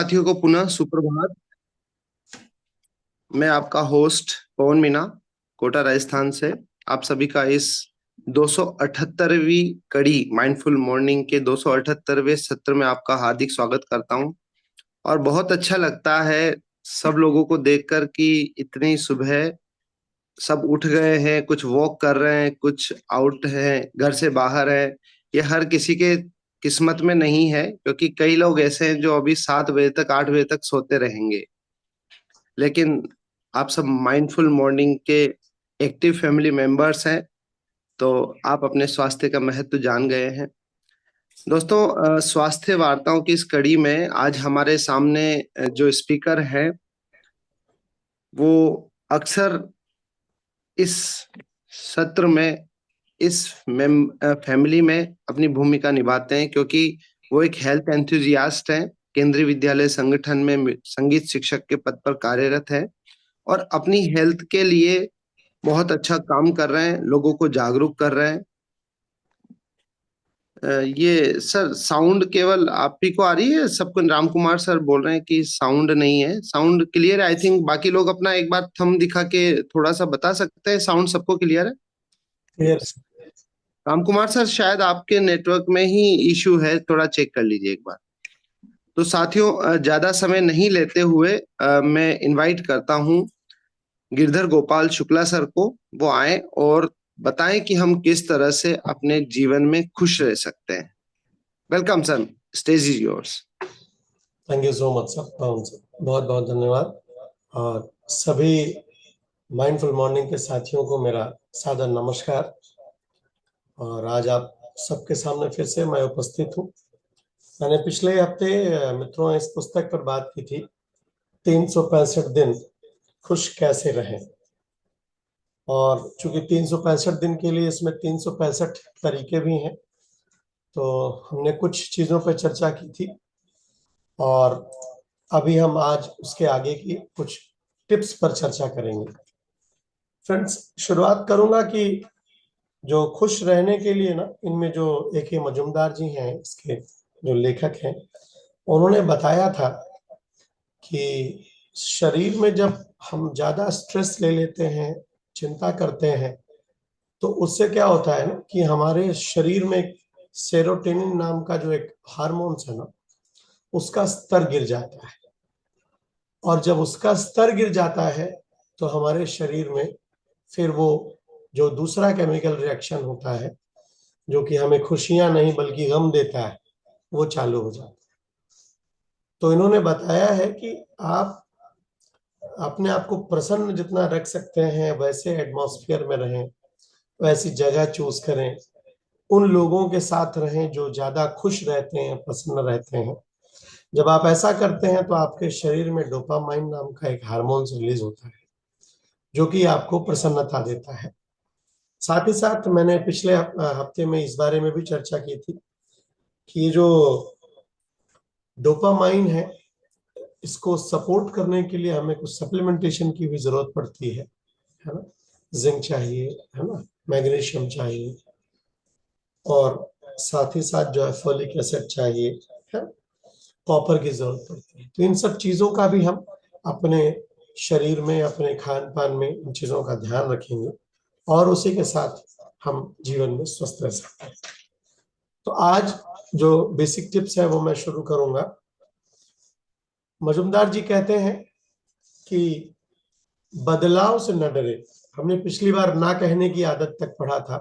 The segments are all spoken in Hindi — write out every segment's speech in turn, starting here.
साथियों को पुनः सुप्रभात। मैं आपका होस्ट पवन मीना, कोटा राजस्थान से आप सभी का इस 278वीं कड़ी माइंडफुल मॉर्निंग के 278वें सत्र में आपका हार्दिक स्वागत करता हूं। और बहुत अच्छा लगता है सब लोगों को देखकर कि इतनी सुबह सब उठ गए हैं, कुछ वॉक कर रहे हैं, कुछ आउट हैं, घर से बाहर है। ये हर किसी के किस्मत में नहीं है, क्योंकि कई लोग ऐसे हैं जो अभी 7 बजे तक 8 बजे तक सोते रहेंगे। लेकिन आप सब माइंडफुल मॉर्निंग के एक्टिव फैमिली मेंबर्स हैं, तो आप अपने स्वास्थ्य का महत्व जान गए हैं। दोस्तों, स्वास्थ्य वार्ताओं की इस कड़ी में आज हमारे सामने जो स्पीकर हैं वो अक्सर इस सत्र में इस फैमिली में अपनी भूमिका निभाते हैं, क्योंकि वो एक हेल्थ एंथुजियास्ट हैं, केंद्रीय विद्यालय संगठन में संगीत शिक्षक के पद पर कार्यरत है और अपनी हेल्थ के लिए बहुत अच्छा काम कर रहे हैं, लोगों को जागरूक कर रहे हैं। ये सर साउंड केवल आप ही को आ रही है? सबको राम कुमार सर बोल रहे हैं कि साउंड नहीं है। साउंड क्लियर है? आई थिंक बाकी लोग अपना एक बार थंब दिखा के थोड़ा सा बता सकते हैं साउंड सबको क्लियर है? यस। राम कुमार सर, शायद आपके नेटवर्क में ही इशू है, थोड़ा चेक कर लीजिए एक बार। तो साथियों, ज्यादा समय नहीं लेते हुए मैं इनवाइट करता हूं गिरधर गोपाल शुक्ला सर को। वो आए और बताएं कि हम किस तरह से अपने जीवन में खुश रह सकते हैं। Welcome sir, stage is yours. Thank you so much sir, Pawan sir, बहुत बहुत धन्यवाद। और सभी माइंडफुल मॉर्निंग के साथियों को मेरा सादर नमस्कार। और आज आप सबके सामने फिर से मैं उपस्थित हूँ। मैंने पिछले हफ्ते मित्रों इस पुस्तक पर बात की थी, 365 दिन खुश कैसे रहें। और चूंकि 365 दिन के लिए इसमें 365 तरीके भी हैं, तो हमने कुछ चीजों पर चर्चा की थी और अभी हम आज उसके आगे की कुछ टिप्स पर चर्चा करेंगे। फ्रेंड्स, शुरुआत करूंगा कि जो खुश रहने के लिए ना, इनमें जो AK मजुमदार जी हैं, इसके जो लेखक हैं, उन्होंने बताया था कि शरीर में जब हम ज्यादा स्ट्रेस ले लेते हैं, चिंता करते हैं, तो उससे क्या होता है ना कि हमारे शरीर में सेरोटोनिन नाम का जो एक हार्मोन्स है ना, उसका स्तर गिर जाता है। और जब उसका स्तर गिर जाता है तो हमारे शरीर में फिर वो जो दूसरा केमिकल रिएक्शन होता है, जो कि हमें खुशियां नहीं बल्कि गम देता है, वो चालू हो जाता है। तो इन्होंने बताया है कि आप अपने आप को प्रसन्न जितना रख सकते हैं, वैसे एटमॉस्फेयर में रहें, वैसी जगह चूज करें, उन लोगों के साथ रहें जो ज्यादा खुश रहते हैं, प्रसन्न रहते हैं। जब आप ऐसा करते हैं तो आपके शरीर में डोपामाइन नाम का एक हार्मोन रिलीज होता है, जो कि आपको प्रसन्नता देता है। साथ ही साथ मैंने पिछले हफ्ते में इस बारे में भी चर्चा की थी कि ये जो डोपामाइन है, इसको सपोर्ट करने के लिए हमें कुछ सप्लीमेंटेशन की भी जरूरत पड़ती है ना। जिंक चाहिए, है ना, मैग्नीशियम चाहिए, और साथ ही साथ जो है फोलिक एसिड चाहिए, है, कॉपर की जरूरत पड़ती है। तो इन सब चीजों का भी हम अपने शरीर में, अपने खान पान में इन चीजों का ध्यान रखेंगे और उसी के साथ हम जीवन में स्वस्थ रह सकते हैं। तो आज जो बेसिक टिप्स है वो मैं शुरू करूंगा। मजुमदार जी कहते हैं कि बदलाव से न डरे। हमने पिछली बार ना कहने की आदत तक पढ़ा था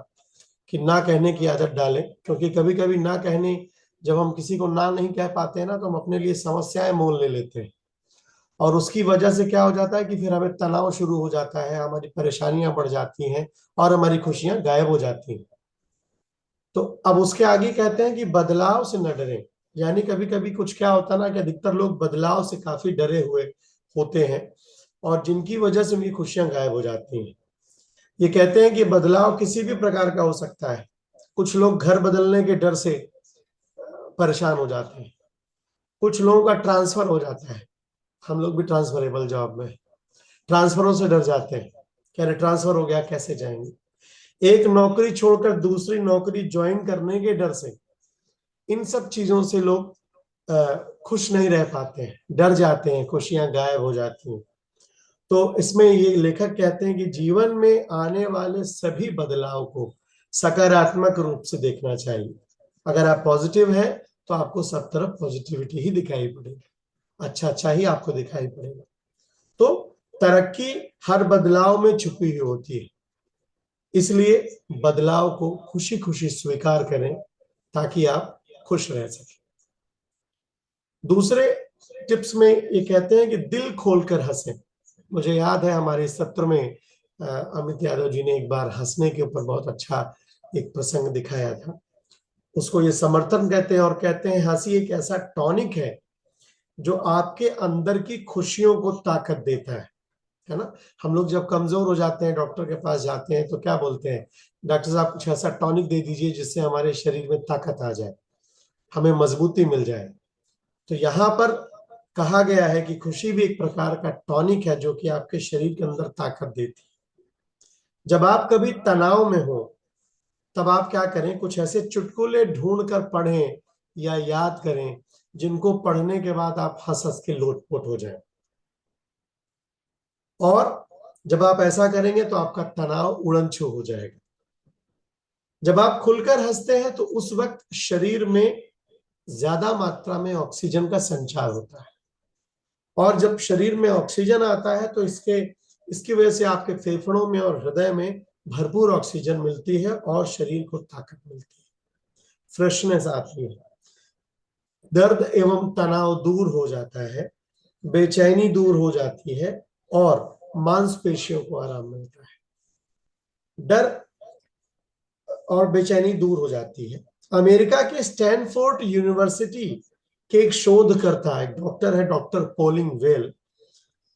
कि ना कहने की आदत डालें, क्योंकि कभी कभी ना कहने, जब हम किसी को ना नहीं कह पाते हैं ना, तो हम अपने लिए समस्याएं मोल ले लेते हैं और उसकी वजह से क्या हो जाता है कि फिर हमें तनाव शुरू हो जाता है, हमारी परेशानियां बढ़ जाती हैं और हमारी खुशियां गायब हो जाती हैं। तो अब उसके आगे कहते हैं कि बदलाव से न डरें। यानी कभी कभी कुछ क्या होता है ना कि अधिकतर लोग बदलाव से काफी डरे हुए होते हैं और जिनकी वजह से उनकी खुशियां गायब हो जाती हैं। ये कहते हैं कि बदलाव किसी भी प्रकार का हो सकता है। कुछ लोग घर बदलने के डर से परेशान हो जाते हैं, कुछ लोगों का ट्रांसफर हो जाता है। हम लोग भी ट्रांसफरेबल जॉब में, ट्रांसफरों से डर जाते हैं, कह रहे ट्रांसफर हो गया कैसे जाएंगे। एक नौकरी छोड़कर दूसरी नौकरी ज्वाइन करने के डर से, इन सब चीजों से लोग खुश नहीं रह पाते हैं, डर जाते हैं, खुशियां गायब हो जाती हैं। तो इसमें ये लेखक कहते हैं कि जीवन में आने वाले सभी बदलाव को सकारात्मक रूप से देखना चाहिए। अगर आप पॉजिटिव हैं तो आपको सब तरफ पॉजिटिविटी ही दिखाई पड़ेगी, अच्छा अच्छा ही आपको दिखाई पड़ेगा। तो तरक्की हर बदलाव में छुपी हुई होती है, इसलिए बदलाव को खुशी खुशी स्वीकार करें ताकि आप खुश रह सकें। दूसरे टिप्स में ये कहते हैं कि दिल खोलकर हंसें। मुझे याद है हमारे सत्र में अमित यादव जी ने एक बार हंसने के ऊपर बहुत अच्छा एक प्रसंग दिखाया था। उसको ये समर्थन कहते हैं और कहते हैं हंसी एक ऐसा टॉनिक है जो आपके अंदर की खुशियों को ताकत देता है ना। हम लोग जब कमजोर हो जाते हैं, डॉक्टर के पास जाते हैं तो क्या बोलते हैं, डॉक्टर साहब कुछ ऐसा टॉनिक दे दीजिए जिससे हमारे शरीर में ताकत आ जाए, हमें मजबूती मिल जाए। तो यहाँ पर कहा गया है कि खुशी भी एक प्रकार का टॉनिक है जो कि आपके शरीर के अंदर ताकत देती है। जब आप कभी तनाव में हो तब आप क्या करें, कुछ ऐसे चुटकुले ढूंढ कर पढ़ें या याद करें जिनको पढ़ने के बाद आप हंस हंस के लोटपोट हो जाएं। और जब आप ऐसा करेंगे तो आपका तनाव उड़नछू हो जाएगा। जब आप खुलकर हंसते हैं तो उस वक्त शरीर में ज्यादा मात्रा में ऑक्सीजन का संचार होता है, और जब शरीर में ऑक्सीजन आता है तो इसकी वजह से आपके फेफड़ों में और हृदय में भरपूर ऑक्सीजन मिलती है और शरीर को ताकत मिलती है, फ्रेशनेस आती है, दर्द एवं तनाव दूर हो जाता है, बेचैनी दूर हो जाती है और मांसपेशियों को आराम मिलता है, डर और बेचैनी दूर हो जाती है। अमेरिका के स्टैनफोर्ड यूनिवर्सिटी के एक शोधकर्ता, एक डॉक्टर है, डॉक्टर पोलिंग वेल,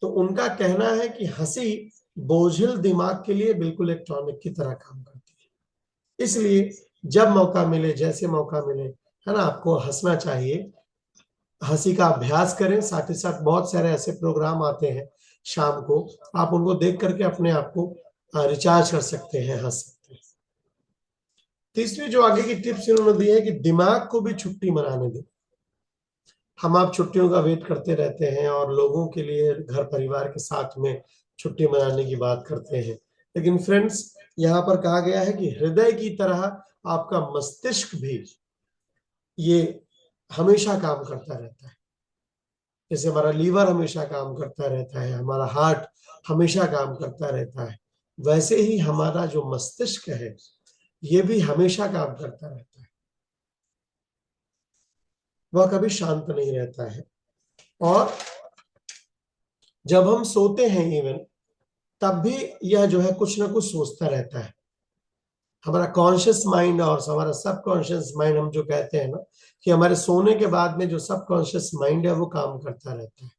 तो उनका कहना है कि हंसी बोझिल दिमाग के लिए बिल्कुल एक टॉनिक की तरह काम करती है। इसलिए जब मौका मिले, जैसे मौका मिले, है ना, आपको हंसना चाहिए, हंसी का अभ्यास करें। साथ ही साथ बहुत सारे ऐसे प्रोग्राम आते हैं शाम को, आप उनको देख करके अपने आप को रिचार्ज कर सकते हैं, हंस सकते हैं। तीसरी जो आगे की टिप्स इन्होंने दी है कि दिमाग को भी छुट्टी मनाने दें। हम आप छुट्टियों का वेट करते रहते हैं और लोगों के लिए घर परिवार के साथ में छुट्टी मनाने की बात करते हैं, लेकिन फ्रेंड्स यहाँ पर कहा गया है कि हृदय की तरह आपका मस्तिष्क भी ये हमेशा काम करता रहता है। जैसे हमारा लीवर हमेशा काम करता रहता है, हमारा हार्ट हमेशा काम करता रहता है, वैसे ही हमारा जो मस्तिष्क है ये भी हमेशा काम करता रहता है, वह कभी शांत नहीं रहता है। और जब हम सोते हैं इवन तब भी यह जो है कुछ ना कुछ सोचता रहता है। हमारा कॉन्शियस माइंड और हमारा सबकॉन्शियस माइंड, हम जो कहते हैं ना कि हमारे सोने के बाद में जो सबकॉन्शियस माइंड है वो काम करता रहता है।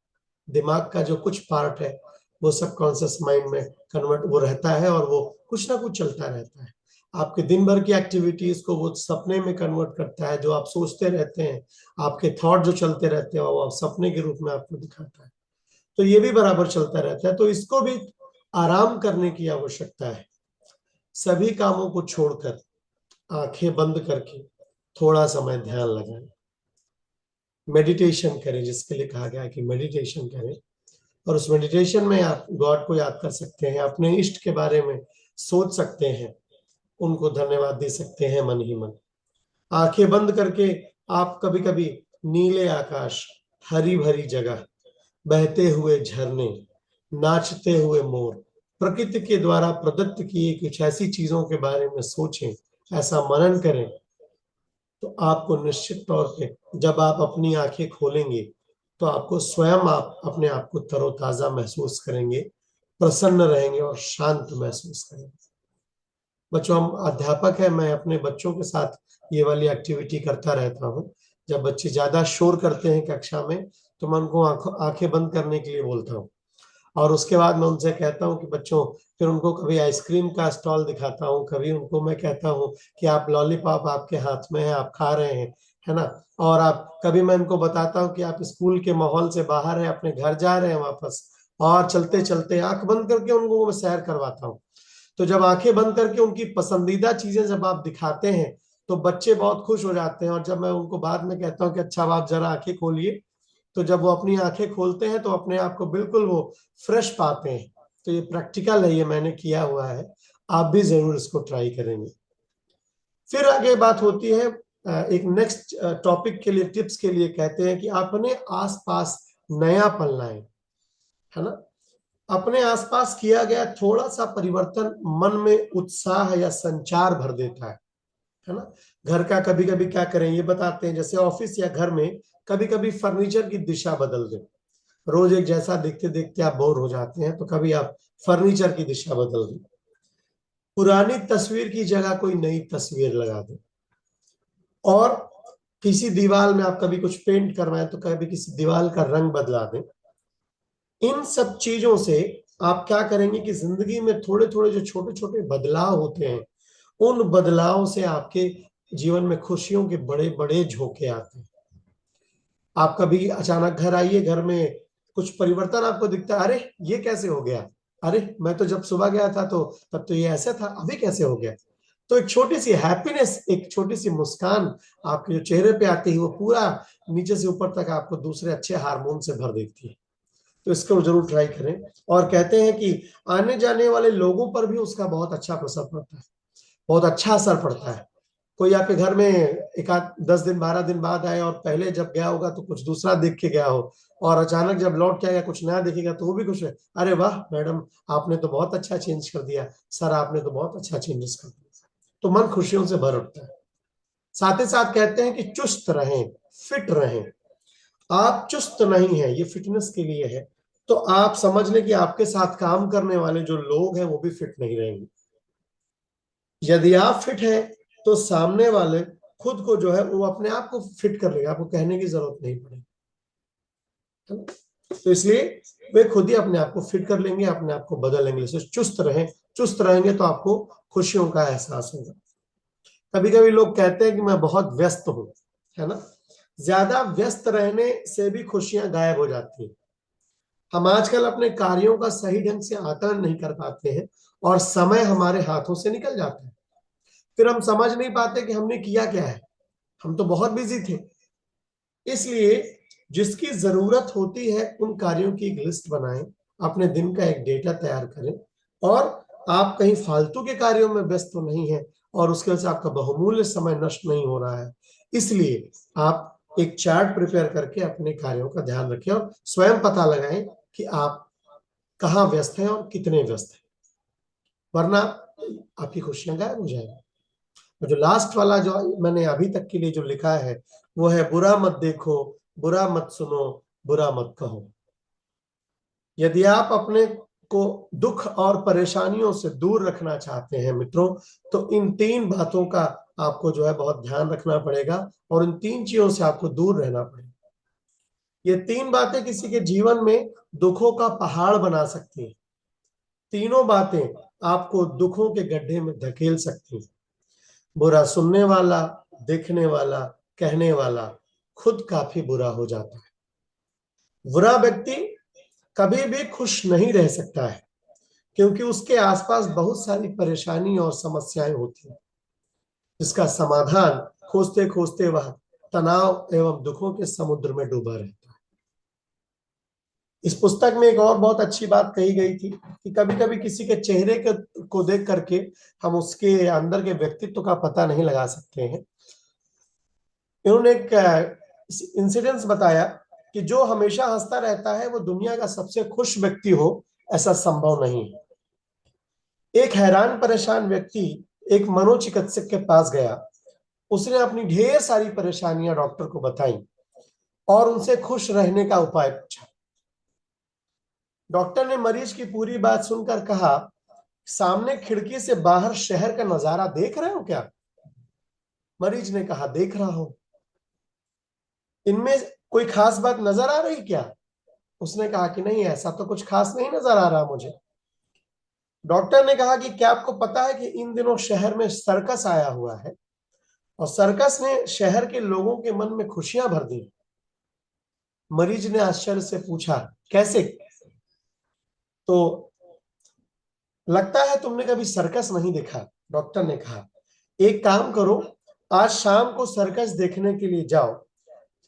दिमाग का जो कुछ पार्ट है वो सबकॉन्शियस माइंड में कन्वर्ट वो रहता है और वो कुछ ना कुछ चलता रहता है। आपके दिन भर की एक्टिविटीज को वो सपने में कन्वर्ट करता है, जो आप सोचते रहते हैं, आपके थॉट जो चलते रहते हैं वो आप सपने के रूप में आपको दिखाता है। तो ये भी बराबर चलता रहता है, तो इसको भी आराम करने की आवश्यकता है। सभी कामों को छोड़कर आंखें बंद करके थोड़ा समय ध्यान लगाएं, मेडिटेशन करें, जिसके लिए कहा गया है कि मेडिटेशन करें। और उस मेडिटेशन में आप गॉड को याद कर सकते हैं, अपने इष्ट के बारे में सोच सकते हैं, उनको धन्यवाद दे सकते हैं मन ही मन। आंखें बंद करके आप कभी कभी नीले आकाश, हरी भरी जगह, बहते हुए झरने, नाचते हुए मोर, प्रकृति के द्वारा प्रदत्त किए कुछ ऐसी चीजों के बारे में सोचें, ऐसा मनन करें, तो आपको निश्चित तौर पे जब आप अपनी आंखें खोलेंगे तो आपको स्वयं आप अपने आप को तरोताजा महसूस करेंगे, प्रसन्न रहेंगे और शांत महसूस करेंगे। बच्चों, हम अध्यापक हैं, मैं अपने बच्चों के साथ ये वाली एक्टिविटी करता रहता हूँ। जब बच्चे ज्यादा शोर करते हैं कक्षा में तो मैं उनको आंखें बंद करने के लिए बोलता हूँ, और उसके बाद मैं उनसे कहता हूँ कि बच्चों, फिर उनको कभी आइसक्रीम का स्टॉल दिखाता हूँ, कभी उनको मैं कहता हूँ कि आप लॉलीपॉप आपके हाथ में है, आप खा रहे हैं, है ना, और आप कभी मैं उनको बताता हूँ कि आप स्कूल के माहौल से बाहर हैं, अपने घर जा रहे हैं वापस, और चलते चलते आंख बंद करके उनको मैं सैर करवाता हूँ। तो जब आंखें बंद करके उनकी पसंदीदा चीजें जब आप दिखाते हैं तो बच्चे बहुत खुश हो जाते हैं, और जब मैं उनको बाद में कहता हूँ कि अच्छा अब आप जरा आंखें खोलिए, तो जब वो अपनी आंखें खोलते हैं तो अपने आप को बिल्कुल वो फ्रेश पाते हैं। तो ये प्रैक्टिकल है, ये मैंने किया हुआ है, आप भी जरूर इसको ट्राई करेंगे। फिर आगे बात होती है एक नेक्स्ट टॉपिक के लिए, टिप्स के लिए कहते हैं कि अपने आसपास नयापन लाएं, है ना। अपने आसपास किया गया थोड़ा सा परिवर्तन मन में उत्साह या संचार भर देता है ना। घर का कभी कभी क्या करें ये बताते हैं, जैसे ऑफिस या घर में कभी कभी फर्नीचर की दिशा बदल दें। रोज एक जैसा देखते देखते आप बोर हो जाते हैं, तो कभी आप फर्नीचर की दिशा बदल दें। पुरानी तस्वीर की जगह कोई नई तस्वीर लगा दें। और किसी दीवार में आप कभी कुछ पेंट करवाएं तो कभी किसी दीवार का रंग बदला दें। इन सब चीजों से आप क्या करेंगे कि जिंदगी में थोड़े थोड़े जो छोटे छोटे बदलाव होते हैं, उन बदलाव से आपके जीवन में खुशियों के बड़े बड़े झोंके आते हैं। आप कभी अचानक घर आइए, घर में कुछ परिवर्तन आपको दिखता है, अरे ये कैसे हो गया, अरे मैं तो जब सुबह गया था तो तब तो ये ऐसा था, अभी कैसे हो गया। तो एक छोटी सी हैप्पीनेस, एक छोटी सी मुस्कान आपके जो चेहरे पे आती है, वो पूरा नीचे से ऊपर तक आपको दूसरे अच्छे हार्मोन से भर देती है। तो इसको जरूर ट्राई करें। और कहते हैं कि आने जाने वाले लोगों पर भी उसका बहुत अच्छा असर पड़ता है, बहुत अच्छा असर पड़ता है। कोई आपके घर में एक आध 10 दिन 12 दिन बाद आए और पहले जब गया होगा तो कुछ दूसरा देख के गया हो, और अचानक जब लौट के आएगा कुछ नया देखेगा तो वो भी खुश है, अरे वाह मैडम आपने तो बहुत अच्छा चेंज कर दिया, सर आपने तो बहुत अच्छा चेंजेस कर दिया। तो मन खुशियों से भर उठता है। साथ ही साथ कहते हैं कि चुस्त रहें, फिट रहें। आप चुस्त नहीं है, ये फिटनेस के लिए है, तो आप समझ लें कि आपके साथ काम करने वाले जो लोग हैं वो भी फिट नहीं रहेंगे। यदि आप फिट हैं तो सामने वाले खुद को जो है वो अपने आप को फिट कर लेगा, आपको कहने की जरूरत नहीं पड़ेगी, है ना। तो इसलिए वे खुद ही अपने आप को फिट कर लेंगे, अपने आप को बदल लेंगे। इसलिए चुस्त रहें, चुस्त रहेंगे तो आपको खुशियों का एहसास होगा। कभी कभी लोग कहते हैं कि मैं बहुत व्यस्त हूं, है ना। ज्यादा व्यस्त रहने से भी खुशियां गायब हो जाती हैं। हम आजकल अपने कार्यों का सही ढंग से आकलन नहीं कर पाते हैं, और समय हमारे हाथों से निकल जाता है। फिर हम समझ नहीं पाते कि हमने किया क्या है, हम तो बहुत बिजी थे। इसलिए जिसकी जरूरत होती है उन कार्यों की एक लिस्ट बनाएं, अपने दिन का एक डेटा तैयार करें, और आप कहीं फालतू के कार्यों में व्यस्त तो नहीं है, और उसके वजह से आपका बहुमूल्य समय नष्ट नहीं हो रहा है। इसलिए आप एक चार्ट प्रिपेयर करके अपने कार्यों का ध्यान रखें और स्वयं पता लगाएं कि आप कहाँ व्यस्त हैं और कितने व्यस्त हैं, वरना आपकी खुशियां गायब हो जाएंगी। और जो लास्ट वाला जो मैंने अभी तक के लिए जो लिखा है वो है, बुरा मत देखो, बुरा मत सुनो, बुरा मत कहो। यदि आप अपने को दुख और परेशानियों से दूर रखना चाहते हैं मित्रों, तो इन 3 बातों का आपको जो है बहुत ध्यान रखना पड़ेगा, और इन 3 चीजों से आपको दूर रहना पड़ेगा। ये 3 बातें किसी के जीवन में दुखों का पहाड़ बना सकती हैं। तीनों बातें आपको दुखों के गड्ढे में धकेल सकती हैं। बुरा सुनने वाला, देखने वाला, कहने वाला खुद काफी बुरा हो जाता है। बुरा व्यक्ति कभी भी खुश नहीं रह सकता है, क्योंकि उसके आसपास बहुत सारी परेशानी और समस्याएं होती हैं, जिसका समाधान खोजते खोजते वह तनाव एवं दुखों के समुद्र में डूबा रहता है। इस पुस्तक में एक और बहुत अच्छी बात कही गई थी कि कभी कभी किसी के चेहरे को देख करके हम उसके अंदर के व्यक्तित्व का पता नहीं लगा सकते हैं। इन्होंने एक इंसिडेंस बताया कि जो हमेशा हंसता रहता है वो दुनिया का सबसे खुश व्यक्ति हो, ऐसा संभव नहीं है। एक हैरान परेशान व्यक्ति एक मनोचिकित्सक के पास गया। उसने अपनी ढेर सारी परेशानियां डॉक्टर को बताई और उनसे खुश रहने का उपाय पूछा। डॉक्टर ने मरीज की पूरी बात सुनकर कहा, सामने खिड़की से बाहर शहर का नजारा देख रहे हो क्या? मरीज ने कहा, देख रहा हूं। इनमें कोई खास बात नजर आ रही क्या? उसने कहा कि नहीं, ऐसा तो कुछ खास नहीं नजर आ रहा मुझे। डॉक्टर ने कहा कि क्या आपको पता है कि इन दिनों शहर में सर्कस आया हुआ है, और सर्कस ने शहर के लोगों के मन में खुशियां भर दी। मरीज ने आश्चर्य से पूछा, कैसे? तो लगता है तुमने कभी सर्कस नहीं देखा। डॉक्टर ने कहा, एक काम करो, आज शाम को सर्कस देखने के लिए जाओ।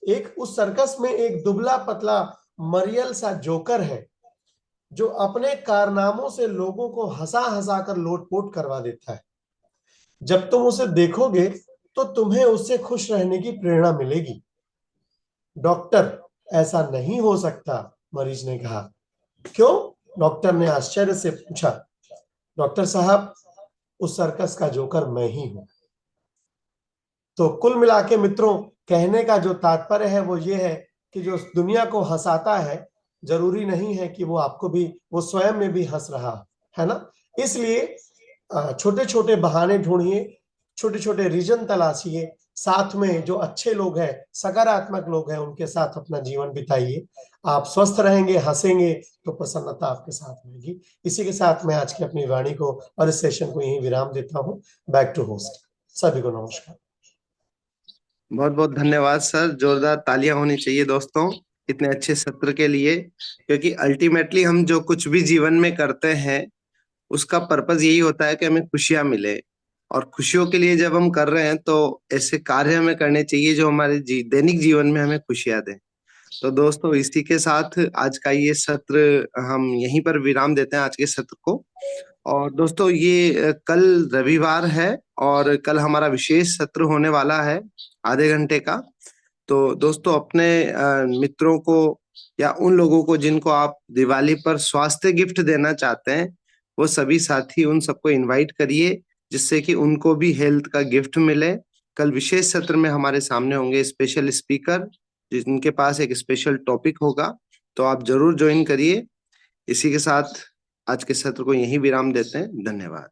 एक उस सर्कस में एक दुबला पतला मरियल सा जोकर है जो अपने कारनामों से लोगों को हंसा हंसा कर लोटपोट करवा देता है। जब तुम उसे देखोगे तो तुम्हें उससे खुश रहने की प्रेरणा मिलेगी। डॉक्टर, ऐसा नहीं हो सकता, मरीज ने कहा। क्यों? डॉक्टर ने आश्चर्य से पूछा। डॉक्टर साहब, उस सर्कस का जोकर मैं ही हूं। तो कुल मिला के मित्रों, कहने का जो तात्पर्य है वो ये है कि जो दुनिया को हंसाता है, जरूरी नहीं है कि वो आपको भी, वो स्वयं में भी हंस रहा है ना। इसलिए छोटे छोटे बहाने ढूंढिए, छोटे छोटे रीजन तलाशिए, साथ में जो अच्छे लोग हैं, सकारात्मक लोग हैं, उनके साथ अपना जीवन बिताइए। आप स्वस्थ रहेंगे, हंसेंगे, तो प्रसन्नता आपके साथ रहेगी। इसी के साथ मैं आज की अपनी वाणी को और इस सेशन को यहीं विराम देता हूं। Back to host. सभी को नमस्कार। बहुत बहुत धन्यवाद सर, जोरदार तालियां होनी चाहिए दोस्तों इतने अच्छे सत्र के लिए, क्योंकि अल्टीमेटली हम जो कुछ भी जीवन में करते हैं उसका पर्पस यही होता है कि हमें खुशियां मिले। और खुशियों के लिए जब हम कर रहे हैं तो ऐसे कार्य हमें करने चाहिए जो हमारे दैनिक जीवन में हमें खुशियां दें। तो दोस्तों इसी के साथ आज का ये सत्र हम यहीं पर विराम देते हैं, आज के सत्र को। और दोस्तों ये कल रविवार है और कल हमारा विशेष सत्र होने वाला है आधे घंटे का। तो दोस्तों अपने मित्रों को या उन लोगों को जिनको आप दिवाली पर स्वास्थ्य गिफ्ट देना चाहते हैं, वो सभी साथी उन सबको इनवाइट करिए जिससे कि उनको भी हेल्थ का गिफ्ट मिले। कल विशेष सत्र में हमारे सामने होंगे स्पेशल स्पीकर जिनके पास एक स्पेशल टॉपिक होगा, तो आप जरूर ज्वाइन करिए। इसी के साथ आज के सत्र को यहीं विराम देते हैं। धन्यवाद।